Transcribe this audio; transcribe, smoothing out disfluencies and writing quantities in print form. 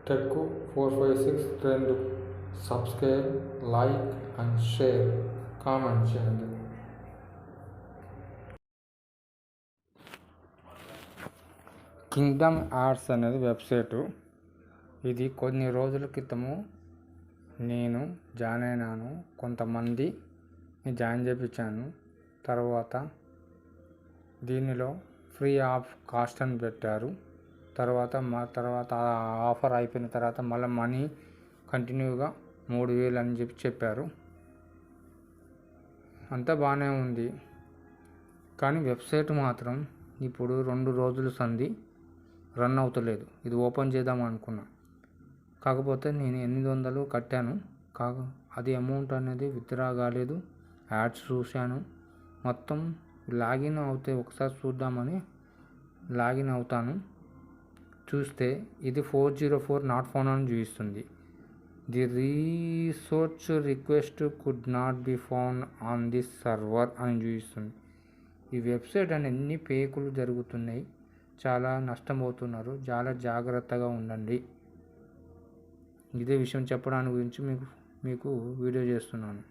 టెక్కు 456 trend. Subscribe, like and share, comment చేయండి. Kingdom ads అనేది website. ఇది కొన్ని రోజుల క్రితము నేను జాయిన్ అయినాను. కొంతమంది జాయిన్ చేయించాను. తర్వాత దీనిలో ఫ్రీ ఆఫ్ కాస్ట్ అని పెట్టారు. తర్వాత ఆఫర్ అయిపోయిన తర్వాత మళ్ళీ మనీ కంటిన్యూగా 3000 అని చెప్పారు. అంతా బాగానే ఉంది. కానీ వెబ్సైట్ మాత్రం ఇప్పుడు 2 రోజులు సంధి రన్ అవుతలేదు. ఇది ఓపెన్ చేద్దాం అనుకున్నా. కాకపోతే నేను 800 కట్టాను. అది అమౌంట్ అనేది విత్డ్రా కాలేదు. యాడ్స్ చూశాను. మొత్తం లాగిన్ అవుతే ఒకసారి చూద్దామని లాగిన్ అవుతాను. చూస్తే ఇది 404 నాట్ ఫౌండ్ అని చూపిస్తుంది. The research request could not be found on this server అని చూపిస్తుంది. ఈ వెబ్సైట్ అని ఎన్ని ఫేకులు జరుగుతున్నాయి. చాలా నష్టపోతున్నారు. చాలా జాగ్రత్తగా ఉండండి. ఇదే విషయం చెప్పడానికి గురించి మీకు వీడియో చేస్తున్నాను.